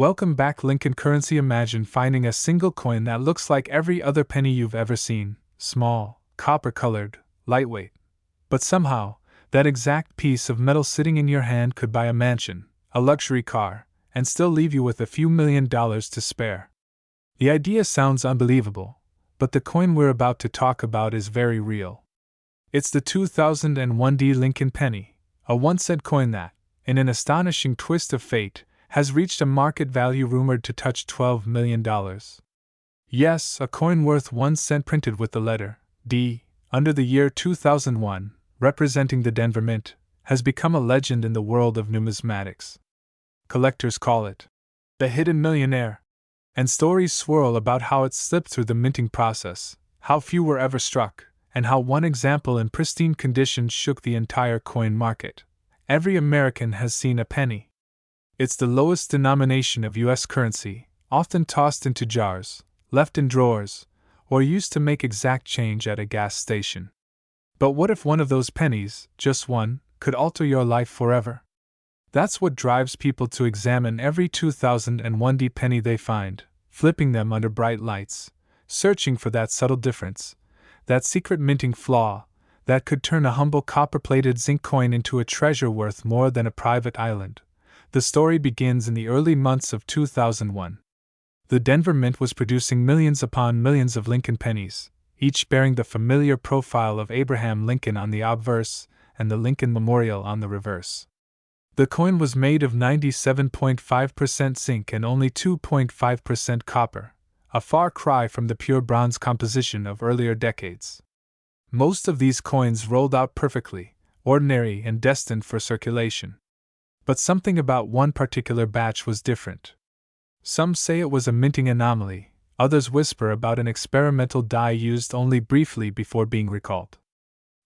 Welcome back, Lincoln Currency. Imagine finding a single coin that looks like every other penny you've ever seen, small, copper-colored, lightweight. But somehow, that exact piece of metal sitting in your hand could buy a mansion, a luxury car, and still leave you with a few $1,000,000 to spare. The idea sounds unbelievable, but the coin we're about to talk about is very real. It's the 2001 Lincoln penny, a 1-cent coin that, in an astonishing twist of fate, has reached a market value rumored to touch $12 million. Yes, a coin worth 1 cent printed with the letter D under the year 2001, representing the Denver Mint, has become a legend in the world of numismatics. Collectors call it the hidden millionaire, and stories swirl about how it slipped through the minting process, how few were ever struck, and how one example in pristine condition shook the entire coin market. Every American has seen a penny. It's the lowest denomination of U.S. currency, often tossed into jars, left in drawers, or used to make exact change at a gas station. But what if one of those pennies, just one, could alter your life forever? That's what drives people to examine every 2001 penny they find, flipping them under bright lights, searching for that subtle difference, that secret minting flaw, that could turn a humble copper-plated zinc coin into a treasure worth more than a private island. The story begins in the early months of 2001. The Denver Mint was producing millions upon millions of Lincoln pennies, each bearing the familiar profile of Abraham Lincoln on the obverse and the Lincoln Memorial on the reverse. The coin was made of 97.5% zinc and only 2.5% copper, a far cry from the pure bronze composition of earlier decades. Most of these coins rolled out perfectly, ordinary and destined for circulation. But something about one particular batch was different. Some say it was a minting anomaly, others whisper about an experimental die used only briefly before being recalled.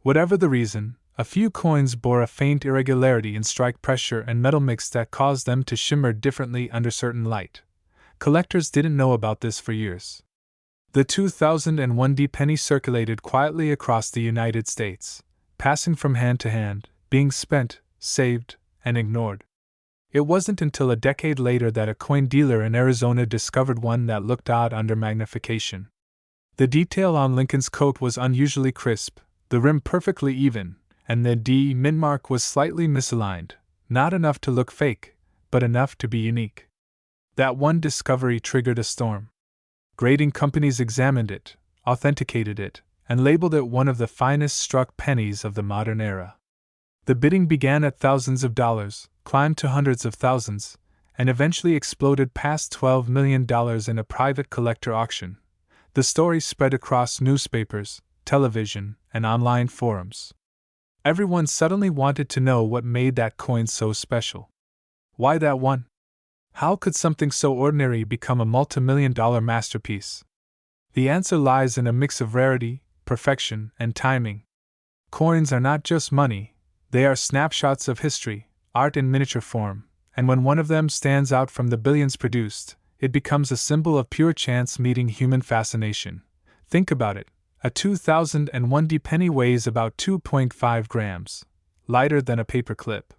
Whatever the reason, a few coins bore a faint irregularity in strike pressure and metal mix that caused them to shimmer differently under certain light. Collectors didn't know about this for years. The 2001 penny circulated quietly across the United States, passing from hand to hand, being spent, saved, and ignored. It wasn't until a decade later that a coin dealer in Arizona discovered one that looked odd under magnification. The detail on Lincoln's coat was unusually crisp, the rim perfectly even, and the D mint mark was slightly misaligned, not enough to look fake, but enough to be unique. That one discovery triggered a storm. Grading companies examined it, authenticated it, and labeled it one of the finest struck pennies of the modern era. The bidding began at thousands of dollars, climbed to hundreds of thousands, and eventually exploded past $12 million in a private collector auction. The story spread across newspapers, television, and online forums. Everyone suddenly wanted to know what made that coin so special. Why that one? How could something so ordinary become a multi-million-dollar masterpiece? The answer lies in a mix of rarity, perfection, and timing. Coins are not just money. They are snapshots of history, art in miniature form, and when one of them stands out from the billions produced, it becomes a symbol of pure chance meeting human fascination. Think about it. A 2001 penny weighs about 2.5 grams, lighter than a paper clip.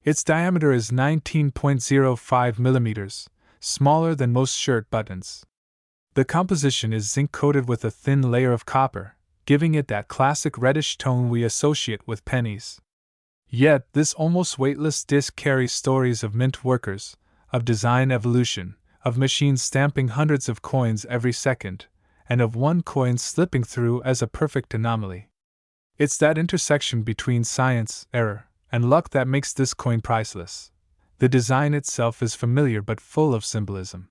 Its diameter is 19.05 millimeters, smaller than most shirt buttons. The composition is zinc-coated with a thin layer of copper, giving it that classic reddish tone we associate with pennies. Yet, this almost weightless disc carries stories of mint workers, of design evolution, of machines stamping hundreds of coins every second, and of one coin slipping through as a perfect anomaly. It's that intersection between science, error, and luck that makes this coin priceless. The design itself is familiar but full of symbolism.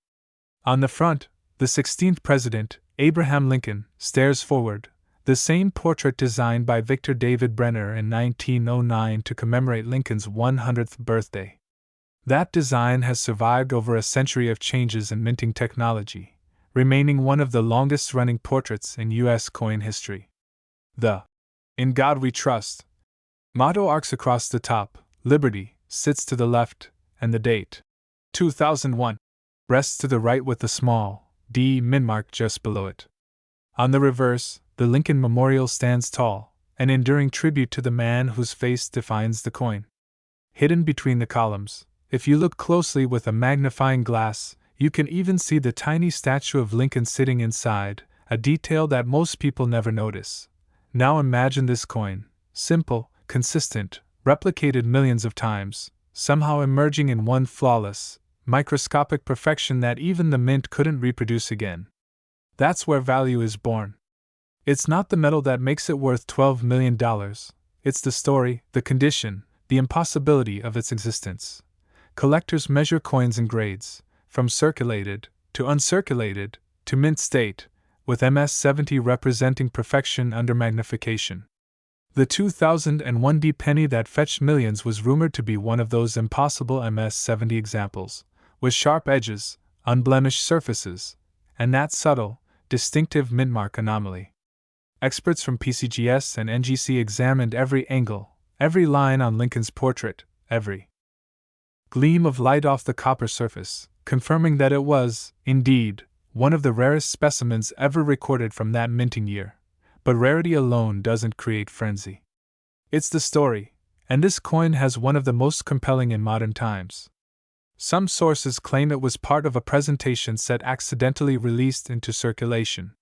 On the front, the 16th President, Abraham Lincoln, stares forward, the same portrait designed by Victor David Brenner in 1909 to commemorate Lincoln's 100th birthday. That design has survived over a century of changes in minting technology, remaining one of the longest-running portraits in U.S. coin history. The "In God We Trust" motto arcs across the top, Liberty sits to the left, and the date, 2001, rests to the right with the small D mint mark just below it. On the reverse, the Lincoln Memorial stands tall, an enduring tribute to the man whose face defines the coin. Hidden between the columns, If you look closely with a magnifying glass, you can even see the tiny statue of Lincoln sitting inside, a detail that most people never notice. Now imagine this coin, simple, consistent, replicated millions of times, somehow emerging in one flawless, microscopic perfection that even the mint couldn't reproduce again. That's where value is born. It's not the metal that makes it worth $12 million. It's the story, the condition, the impossibility of its existence. Collectors measure coins in grades, from circulated, to uncirculated, to mint state, with MS-70 representing perfection under magnification. The 2001 D penny that fetched millions was rumored to be one of those impossible MS-70 examples, with sharp edges, unblemished surfaces, and that subtle, distinctive mintmark anomaly. Experts from PCGS and NGC examined every angle, every line on Lincoln's portrait, every gleam of light off the copper surface, confirming that it was, indeed, one of the rarest specimens ever recorded from that minting year. But rarity alone doesn't create frenzy. It's the story, and this coin has one of the most compelling in modern times. Some sources claim it was part of a presentation set accidentally released into circulation.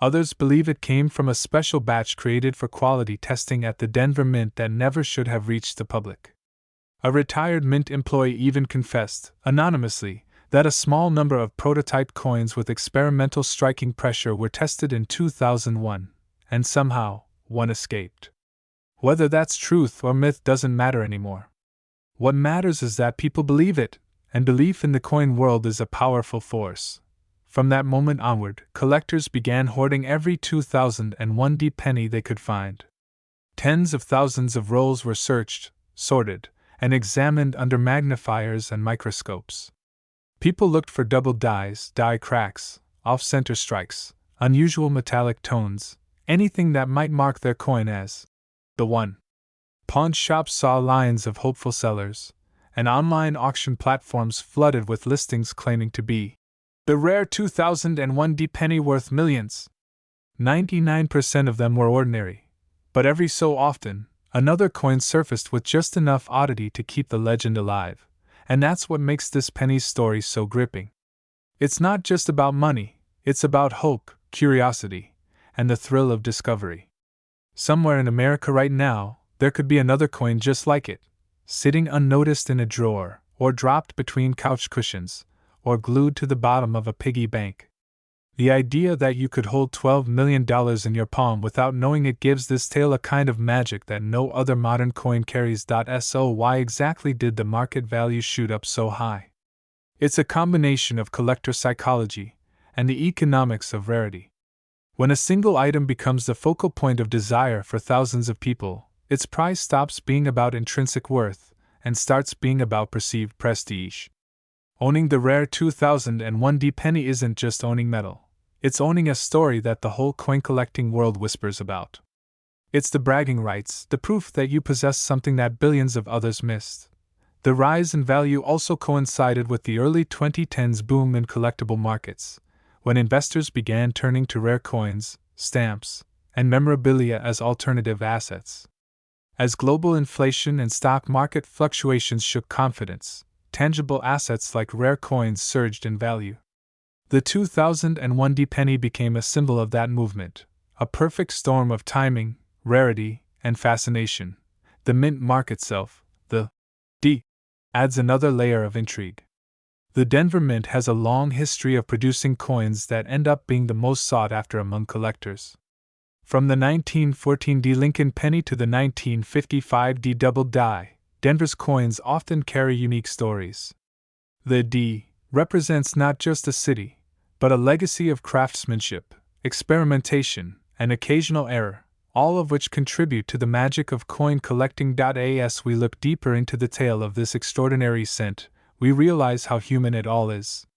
Others believe it came from a special batch created for quality testing at the Denver Mint that never should have reached the public. A retired Mint employee even confessed, anonymously, that a small number of prototype coins with experimental striking pressure were tested in 2001, and somehow, one escaped. Whether that's truth or myth doesn't matter anymore. What matters is that people believe it, and belief in the coin world is a powerful force. From that moment onward, collectors began hoarding every 2001 D penny they could find. Tens of thousands of rolls were searched, sorted, and examined under magnifiers and microscopes. People looked for double dies, die cracks, off-center strikes, unusual metallic tones, anything that might mark their coin as the one. Pawn shops saw lines of hopeful sellers, and online auction platforms flooded with listings claiming to be the rare 2001 D penny worth millions. 99% of them were ordinary, but every so often, another coin surfaced with just enough oddity to keep the legend alive, and that's what makes this penny's story so gripping. It's not just about money, it's about hope, curiosity, and the thrill of discovery. Somewhere in America right now, there could be another coin just like it, sitting unnoticed in a drawer, or dropped between couch cushions, or glued to the bottom of a piggy bank. The idea that you could hold $12 million in your palm without knowing it gives this tale a kind of magic that no other modern coin carries. So why exactly did the market value shoot up so high? It's a combination of collector psychology and the economics of rarity. When a single item becomes the focal point of desire for thousands of people, its price stops being about intrinsic worth and starts being about perceived prestige. Owning the rare 2001 D penny isn't just owning metal. It's owning a story that the whole coin collecting world whispers about. It's the bragging rights, the proof that you possess something that billions of others missed. The rise in value also coincided with the early 2010s boom in collectible markets, when investors began turning to rare coins, stamps, and memorabilia as alternative assets. As global inflation and stock market fluctuations shook confidence, tangible assets like rare coins surged in value. The 2001 D penny became a symbol of that movement, a perfect storm of timing, rarity, and fascination. The mint mark itself, the D, adds another layer of intrigue. The Denver Mint has a long history of producing coins that end up being the most sought after among collectors. From the 1914 D Lincoln penny to the 1955 D double die, Denver's coins often carry unique stories. The D represents not just a city, but a legacy of craftsmanship, experimentation, and occasional error, all of which contribute to the magic of coin collecting. As we look deeper into the tale of this extraordinary cent, we realize how human it all is.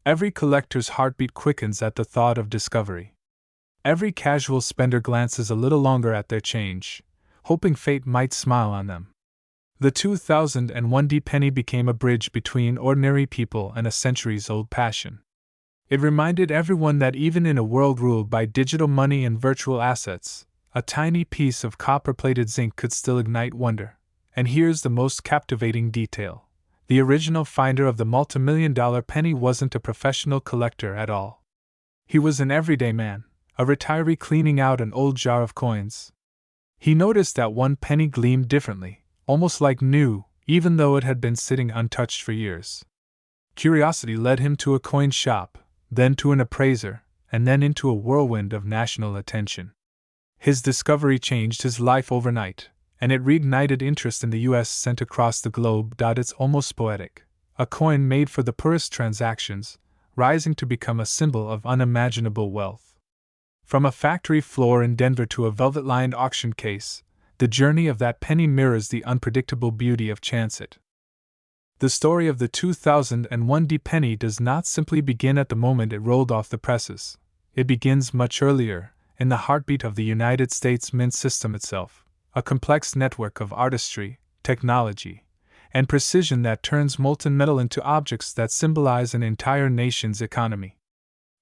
Every collector's heartbeat quickens at the thought of discovery. Every casual spender glances a little longer at their change, hoping fate might smile on them. The 2001 D penny became a bridge between ordinary people and a centuries-old passion. It reminded everyone that even in a world ruled by digital money and virtual assets, a tiny piece of copper-plated zinc could still ignite wonder. And here's the most captivating detail. The original finder of the multimillion-dollar penny wasn't a professional collector at all. He was an everyday man, a retiree cleaning out an old jar of coins. He noticed that one penny gleamed differently, almost like new, even though it had been sitting untouched for years. Curiosity led him to a coin shop, then to an appraiser, and then into a whirlwind of national attention. His discovery changed his life overnight, and it reignited interest in the U.S. sent across the globe. It's almost poetic. A coin made for the poorest transactions, rising to become a symbol of unimaginable wealth. From a factory floor in Denver to a velvet-lined auction case, the journey of that penny mirrors the unpredictable beauty of chance. The story of the 2001 penny does not simply begin at the moment it rolled off the presses. It begins much earlier, in the heartbeat of the United States mint system itself, a complex network of artistry, technology, and precision that turns molten metal into objects that symbolize an entire nation's economy.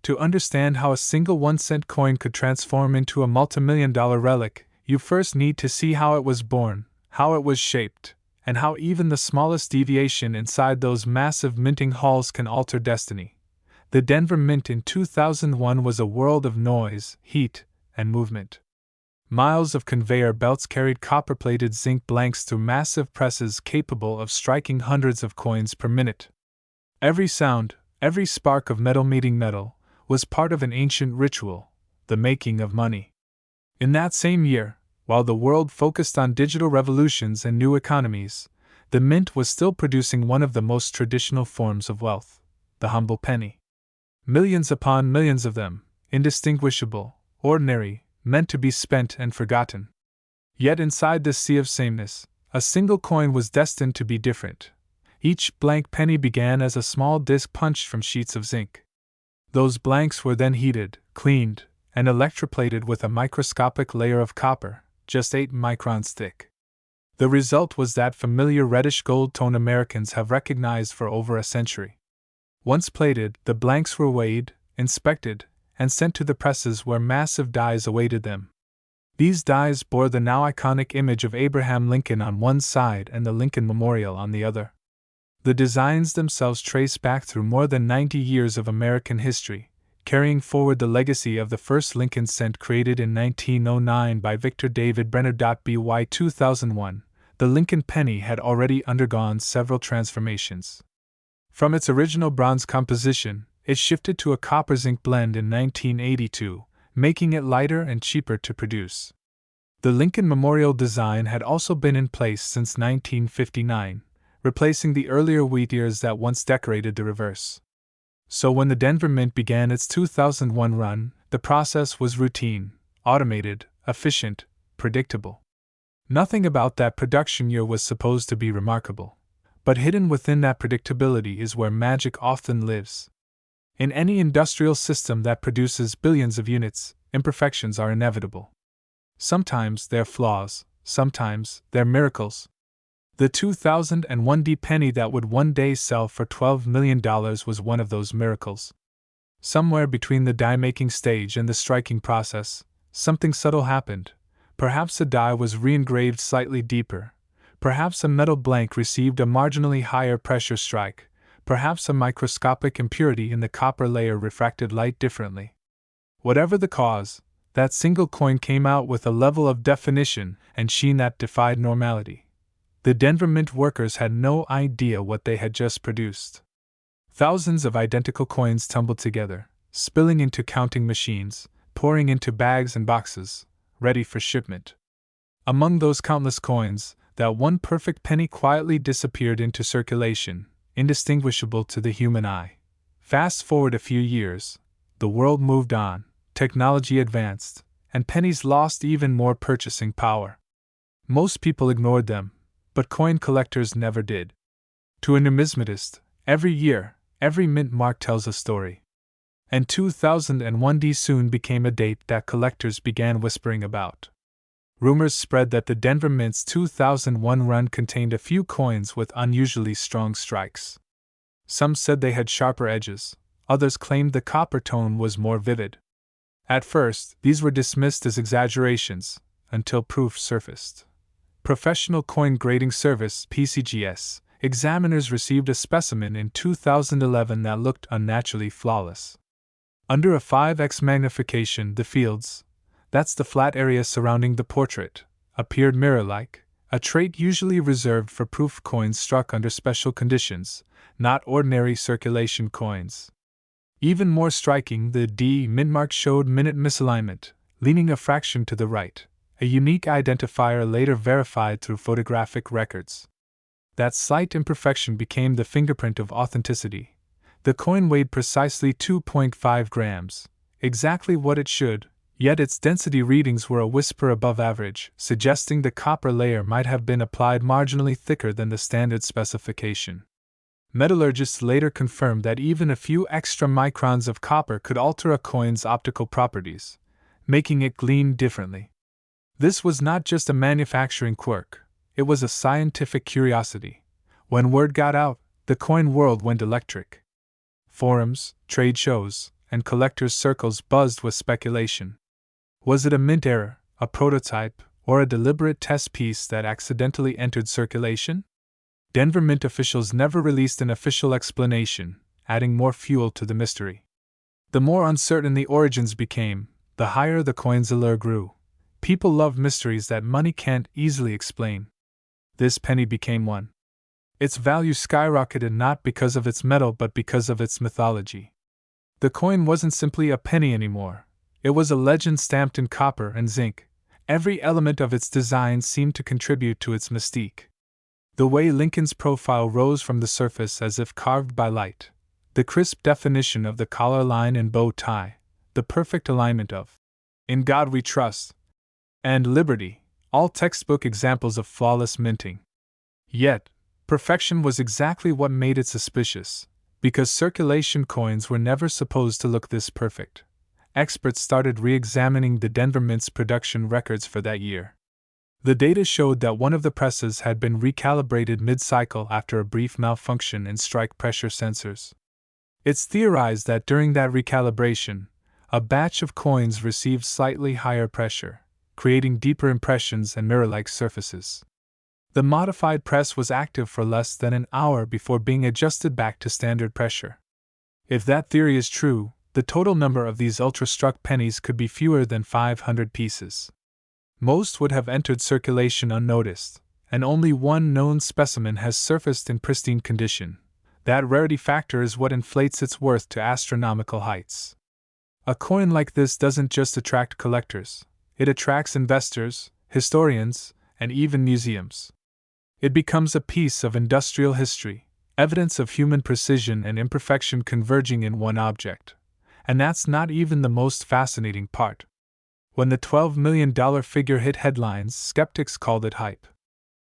To understand how a single 1-cent coin could transform into a multimillion-dollar relic, you first need to see how it was born, how it was shaped, and how even the smallest deviation inside those massive minting halls can alter destiny. The Denver Mint in 2001 was a world of noise, heat, and movement. Miles of conveyor belts carried copper-plated zinc blanks through massive presses capable of striking hundreds of coins per minute. Every sound, every spark of metal meeting metal, was part of an ancient ritual, the making of money. In that same year, while the world focused on digital revolutions and new economies, the mint was still producing one of the most traditional forms of wealth, the humble penny. Millions upon millions of them, indistinguishable, ordinary, meant to be spent and forgotten. Yet inside this sea of sameness, a single coin was destined to be different. Each blank penny began as a small disc punched from sheets of zinc. Those blanks were then heated, cleaned, and electroplated with a microscopic layer of copper, just 8 microns thick. The result was that familiar reddish gold tone Americans have recognized for over a century. Once plated, the blanks were weighed, inspected, and sent to the presses where massive dies awaited them. These dies bore the now iconic image of Abraham Lincoln on one side and the Lincoln Memorial on the other. The designs themselves trace back through more than 90 years of American history, carrying forward the legacy of the first Lincoln cent created in 1909 by Victor David Brenner. By 2001, the Lincoln penny had already undergone several transformations. From its original bronze composition, it shifted to a copper-zinc blend in 1982, making it lighter and cheaper to produce. The Lincoln Memorial design had also been in place since 1959, replacing the earlier wheat ears that once decorated the reverse. So when the Denver Mint began its 2001 run, the process was routine, automated, efficient, predictable. Nothing about that production year was supposed to be remarkable, but hidden within that predictability is where magic often lives. In any industrial system that produces billions of units, imperfections are inevitable. Sometimes they're flaws, sometimes they're miracles. The 2001 penny that would one day sell for $12 million was one of those miracles. Somewhere between the die-making stage and the striking process, something subtle happened. Perhaps a die was re-engraved slightly deeper. Perhaps a metal blank received a marginally higher pressure strike. Perhaps a microscopic impurity in the copper layer refracted light differently. Whatever the cause, that single coin came out with a level of definition and sheen that defied normality. The Denver Mint workers had no idea what they had just produced. Thousands of identical coins tumbled together, spilling into counting machines, pouring into bags and boxes, ready for shipment. Among those countless coins, that one perfect penny quietly disappeared into circulation, indistinguishable to the human eye. Fast forward a few years, the world moved on, technology advanced, and pennies lost even more purchasing power. Most people ignored them, but coin collectors never did. To a numismatist, every year, every mint mark tells a story. And 2001 soon became a date that collectors began whispering about. Rumors spread that the Denver Mint's 2001 run contained a few coins with unusually strong strikes. Some said they had sharper edges, others claimed the copper tone was more vivid. At first, these were dismissed as exaggerations, until proof surfaced. Professional Coin Grading Service (PCGS) examiners received a specimen in 2011 that looked unnaturally flawless. Under a 5x magnification, the fields, that's the flat area surrounding the portrait, appeared mirror-like, a trait usually reserved for proof coins struck under special conditions, not ordinary circulation coins. Even more striking, the D mint mark showed minute misalignment, leaning a fraction to the right, a unique identifier later verified through photographic records. That slight imperfection became the fingerprint of authenticity. The coin weighed precisely 2.5 grams, exactly what it should, yet its density readings were a whisper above average, suggesting the copper layer might have been applied marginally thicker than the standard specification. Metallurgists later confirmed that even a few extra microns of copper could alter a coin's optical properties, making it gleam differently. This was not just a manufacturing quirk, it was a scientific curiosity. When word got out, the coin world went electric. Forums, trade shows, and collectors' circles buzzed with speculation. Was it a mint error, a prototype, or a deliberate test piece that accidentally entered circulation? Denver Mint officials never released an official explanation, adding more fuel to the mystery. The more uncertain the origins became, the higher the coin's allure grew. People love mysteries that money can't easily explain. This penny became one. Its value skyrocketed not because of its metal but because of its mythology. The coin wasn't simply a penny anymore. It was a legend stamped in copper and zinc. Every element of its design seemed to contribute to its mystique. The way Lincoln's profile rose from the surface as if carved by light, the crisp definition of the collar line and bow tie, the perfect alignment of "In God We Trust" and "Liberty," all textbook examples of flawless minting. Yet, perfection was exactly what made it suspicious, because circulation coins were never supposed to look this perfect. Experts started re-examining the Denver Mint's production records for that year. The data showed that one of the presses had been recalibrated mid-cycle after a brief malfunction in strike pressure sensors. It's theorized that during that recalibration, a batch of coins received slightly higher pressure, creating deeper impressions and mirror-like surfaces. The modified press was active for less than an hour before being adjusted back to standard pressure. If that theory is true, the total number of these ultra-struck pennies could be fewer than 500 pieces. Most would have entered circulation unnoticed, and only one known specimen has surfaced in pristine condition. That rarity factor is what inflates its worth to astronomical heights. A coin like this doesn't just attract collectors, it attracts investors, historians, and even museums. It becomes a piece of industrial history, evidence of human precision and imperfection converging in one object. And that's not even the most fascinating part. When the $12 million figure hit headlines, skeptics called it hype.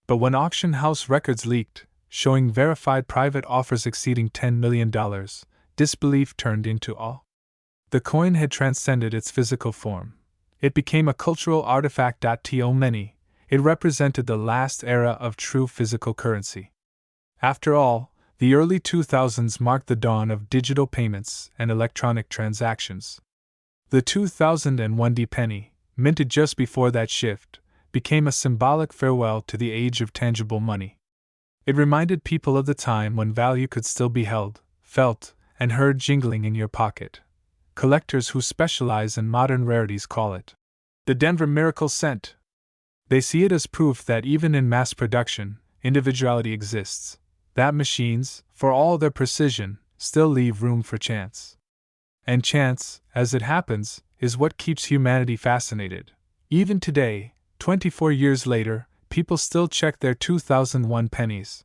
But when auction house records leaked, showing verified private offers exceeding $10 million, disbelief turned into awe. The coin had transcended its physical form. It became a cultural artifact. To many, it represented the last era of true physical currency. After all, the early 2000s marked the dawn of digital payments and electronic transactions. The 2001 D penny, minted just before that shift, became a symbolic farewell to the age of tangible money. It reminded people of the time when value could still be held, felt, and heard jingling in your pocket. Collectors who specialize in modern rarities call it the Denver Miracle Cent. They see it as proof that even in mass production, individuality exists, that machines, for all their precision, still leave room for chance. And chance, as it happens, is what keeps humanity fascinated. Even today, 24 years later, people still check their 2001 pennies.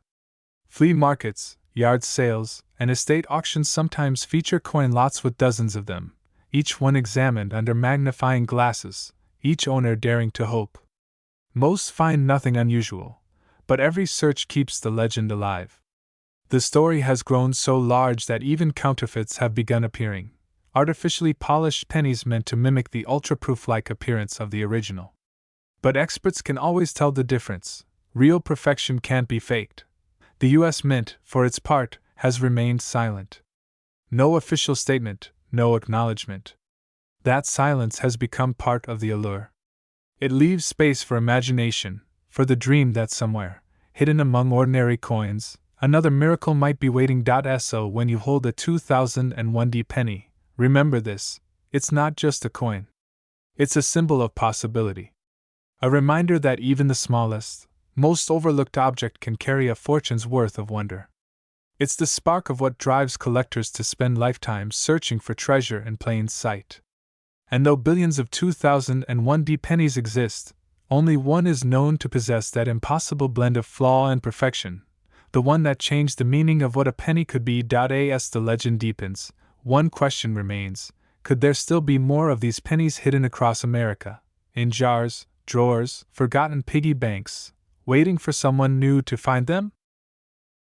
Flea markets, yard sales, and estate auctions sometimes feature coin lots with dozens of them, each one examined under magnifying glasses, each owner daring to hope. Most find nothing unusual, but every search keeps the legend alive. The story has grown so large that even counterfeits have begun appearing. Artificially polished pennies meant to mimic the ultra-proof-like appearance of the original. But experts can always tell the difference. Real perfection can't be faked. The U.S. Mint, for its part, has remained silent. No official statement, no acknowledgement. That silence has become part of the allure. It leaves space for imagination, for the dream that somewhere, hidden among ordinary coins, Another miracle might be waiting. So when you hold a 2001D penny, remember this: it's not just a coin. It's a symbol of possibility. A reminder that even the smallest, most overlooked object can carry a fortune's worth of wonder. It's the spark of what drives collectors to spend lifetimes searching for treasure in plain sight. And though billions of 2001D pennies exist, only one is known to possess that impossible blend of flaw and perfection, the one that changed the meaning of what a penny could be. As the legend deepens, one question remains: could there still be more of these pennies hidden across America, in jars, drawers, forgotten piggy banks, waiting for someone new to find them?